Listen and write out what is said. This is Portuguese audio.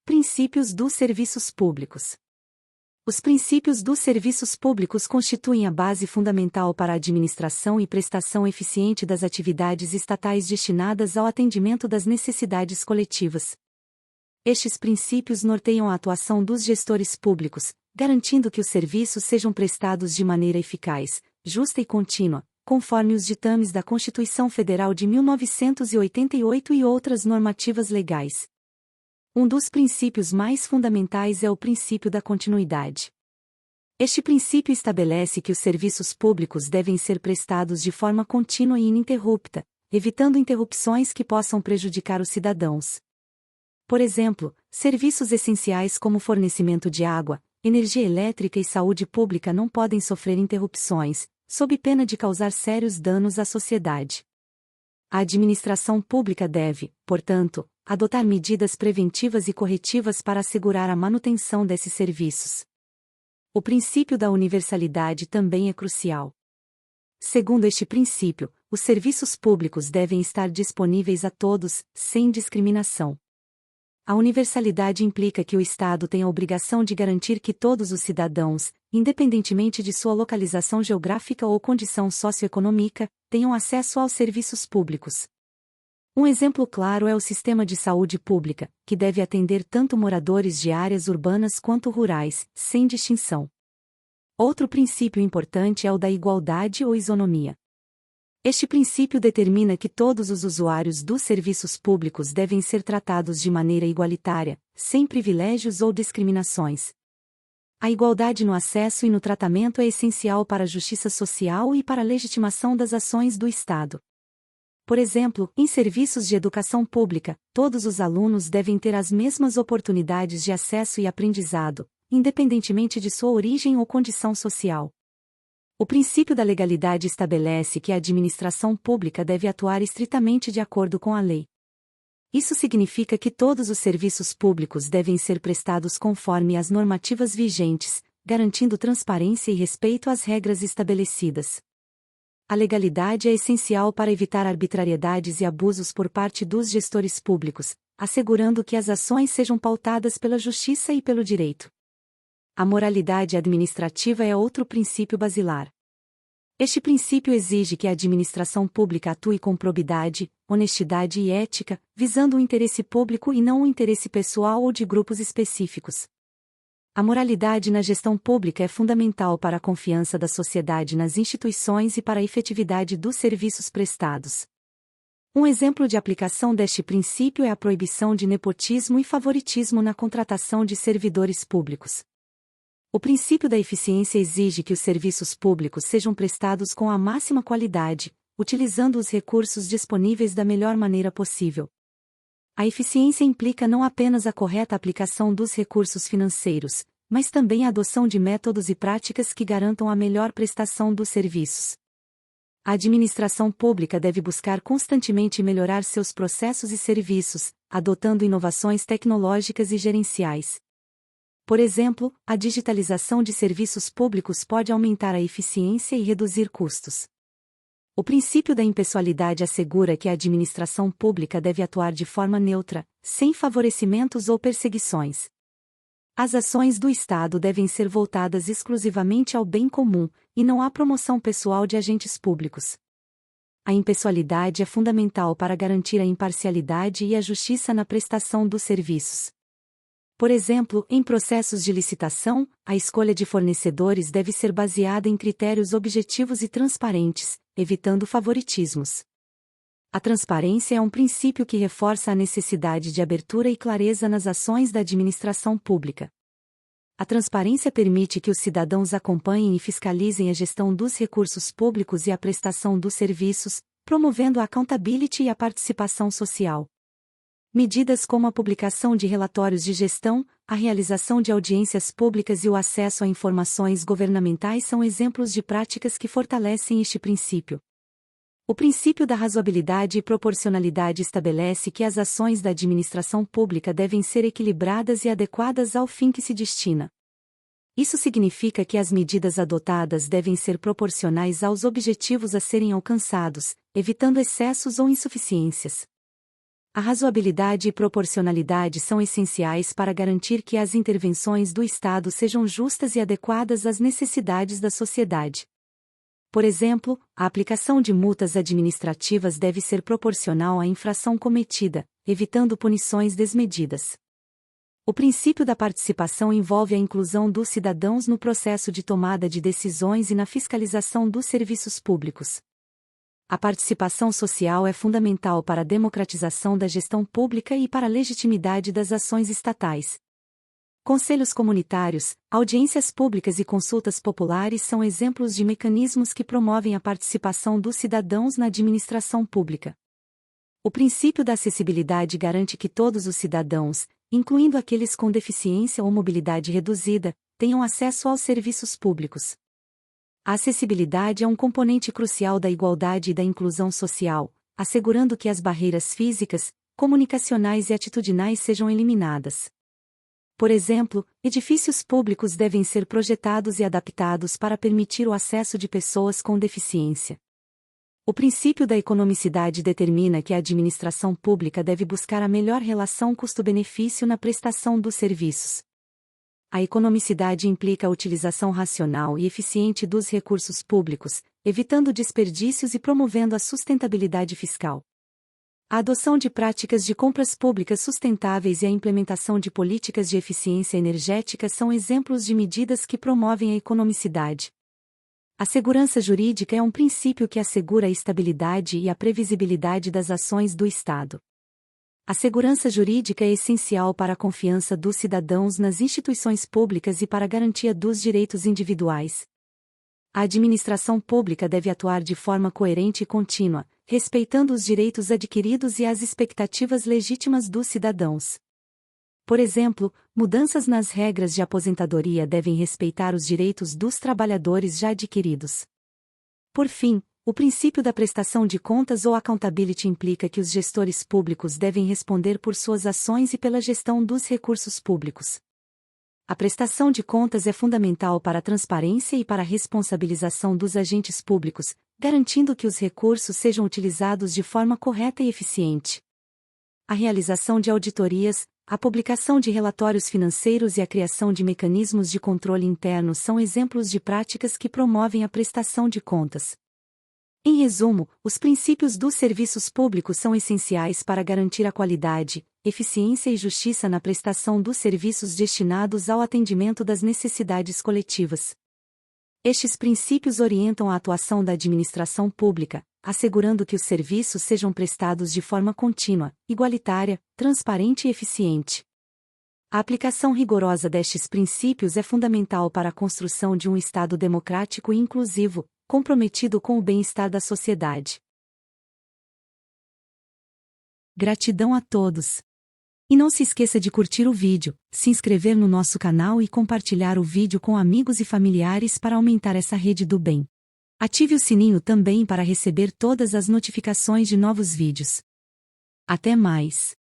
Princípios dos serviços públicos. Os princípios dos serviços públicos constituem a base fundamental para a administração e prestação eficiente das atividades estatais destinadas ao atendimento das necessidades coletivas. Estes princípios norteiam a atuação dos gestores públicos, garantindo que os serviços sejam prestados de maneira eficaz, justa e contínua, conforme os ditames da Constituição Federal de 1988 e outras normativas legais. Um dos princípios mais fundamentais é o princípio da continuidade. Este princípio estabelece que os serviços públicos devem ser prestados de forma contínua e ininterrupta, evitando interrupções que possam prejudicar os cidadãos. Por exemplo, serviços essenciais como fornecimento de água, energia elétrica e saúde pública não podem sofrer interrupções, sob pena de causar sérios danos à sociedade. A administração pública deve, portanto, adotar medidas preventivas e corretivas para assegurar a manutenção desses serviços. O princípio da universalidade também é crucial. Segundo este princípio, os serviços públicos devem estar disponíveis a todos, sem discriminação. A universalidade implica que o Estado tem a obrigação de garantir que todos os cidadãos, independentemente de sua localização geográfica ou condição socioeconômica, tenham acesso aos serviços públicos. Um exemplo claro é o sistema de saúde pública, que deve atender tanto moradores de áreas urbanas quanto rurais, sem distinção. Outro princípio importante é o da igualdade ou isonomia. Este princípio determina que todos os usuários dos serviços públicos devem ser tratados de maneira igualitária, sem privilégios ou discriminações. A igualdade no acesso e no tratamento é essencial para a justiça social e para a legitimação das ações do Estado. Por exemplo, em serviços de educação pública, todos os alunos devem ter as mesmas oportunidades de acesso e aprendizado, independentemente de sua origem ou condição social. O princípio da legalidade estabelece que a administração pública deve atuar estritamente de acordo com a lei. Isso significa que todos os serviços públicos devem ser prestados conforme as normativas vigentes, garantindo transparência e respeito às regras estabelecidas. A legalidade é essencial para evitar arbitrariedades e abusos por parte dos gestores públicos, assegurando que as ações sejam pautadas pela justiça e pelo direito. A moralidade administrativa é outro princípio basilar. Este princípio exige que a administração pública atue com probidade, honestidade e ética, visando o interesse público e não o interesse pessoal ou de grupos específicos. A moralidade na gestão pública é fundamental para a confiança da sociedade nas instituições e para a efetividade dos serviços prestados. Um exemplo de aplicação deste princípio é a proibição de nepotismo e favoritismo na contratação de servidores públicos. O princípio da eficiência exige que os serviços públicos sejam prestados com a máxima qualidade, utilizando os recursos disponíveis da melhor maneira possível. A eficiência implica não apenas a correta aplicação dos recursos financeiros, mas também a adoção de métodos e práticas que garantam a melhor prestação dos serviços. A administração pública deve buscar constantemente melhorar seus processos e serviços, adotando inovações tecnológicas e gerenciais. Por exemplo, a digitalização de serviços públicos pode aumentar a eficiência e reduzir custos. O princípio da impessoalidade assegura que a administração pública deve atuar de forma neutra, sem favorecimentos ou perseguições. As ações do Estado devem ser voltadas exclusivamente ao bem comum, e não à promoção pessoal de agentes públicos. A impessoalidade é fundamental para garantir a imparcialidade e a justiça na prestação dos serviços. Por exemplo, em processos de licitação, a escolha de fornecedores deve ser baseada em critérios objetivos e transparentes, evitando favoritismos. A transparência é um princípio que reforça a necessidade de abertura e clareza nas ações da administração pública. A transparência permite que os cidadãos acompanhem e fiscalizem a gestão dos recursos públicos e a prestação dos serviços, promovendo a accountability e a participação social. Medidas como a publicação de relatórios de gestão, a realização de audiências públicas e o acesso a informações governamentais são exemplos de práticas que fortalecem este princípio. O princípio da razoabilidade e proporcionalidade estabelece que as ações da administração pública devem ser equilibradas e adequadas ao fim que se destina. Isso significa que as medidas adotadas devem ser proporcionais aos objetivos a serem alcançados, evitando excessos ou insuficiências. A razoabilidade e proporcionalidade são essenciais para garantir que as intervenções do Estado sejam justas e adequadas às necessidades da sociedade. Por exemplo, a aplicação de multas administrativas deve ser proporcional à infração cometida, evitando punições desmedidas. O princípio da participação envolve a inclusão dos cidadãos no processo de tomada de decisões e na fiscalização dos serviços públicos. A participação social é fundamental para a democratização da gestão pública e para a legitimidade das ações estatais. Conselhos comunitários, audiências públicas e consultas populares são exemplos de mecanismos que promovem a participação dos cidadãos na administração pública. O princípio da acessibilidade garante que todos os cidadãos, incluindo aqueles com deficiência ou mobilidade reduzida, tenham acesso aos serviços públicos. A acessibilidade é um componente crucial da igualdade e da inclusão social, assegurando que as barreiras físicas, comunicacionais e atitudinais sejam eliminadas. Por exemplo, edifícios públicos devem ser projetados e adaptados para permitir o acesso de pessoas com deficiência. O princípio da economicidade determina que a administração pública deve buscar a melhor relação custo-benefício na prestação dos serviços. A economicidade implica a utilização racional e eficiente dos recursos públicos, evitando desperdícios e promovendo a sustentabilidade fiscal. A adoção de práticas de compras públicas sustentáveis e a implementação de políticas de eficiência energética são exemplos de medidas que promovem a economicidade. A segurança jurídica é um princípio que assegura a estabilidade e a previsibilidade das ações do Estado. A segurança jurídica é essencial para a confiança dos cidadãos nas instituições públicas e para a garantia dos direitos individuais. A administração pública deve atuar de forma coerente e contínua, respeitando os direitos adquiridos e as expectativas legítimas dos cidadãos. Por exemplo, mudanças nas regras de aposentadoria devem respeitar os direitos dos trabalhadores já adquiridos. Por fim, o princípio da prestação de contas ou accountability implica que os gestores públicos devem responder por suas ações e pela gestão dos recursos públicos. A prestação de contas é fundamental para a transparência e para a responsabilização dos agentes públicos, garantindo que os recursos sejam utilizados de forma correta e eficiente. A realização de auditorias, a publicação de relatórios financeiros e a criação de mecanismos de controle interno são exemplos de práticas que promovem a prestação de contas. Em resumo, os princípios dos serviços públicos são essenciais para garantir a qualidade, eficiência e justiça na prestação dos serviços destinados ao atendimento das necessidades coletivas. Estes princípios orientam a atuação da administração pública, assegurando que os serviços sejam prestados de forma contínua, igualitária, transparente e eficiente. A aplicação rigorosa destes princípios é fundamental para a construção de um Estado democrático e inclusivo, comprometido com o bem-estar da sociedade. Gratidão a todos! E não se esqueça de curtir o vídeo, se inscrever no nosso canal e compartilhar o vídeo com amigos e familiares para aumentar essa rede do bem. Ative o sininho também para receber todas as notificações de novos vídeos. Até mais!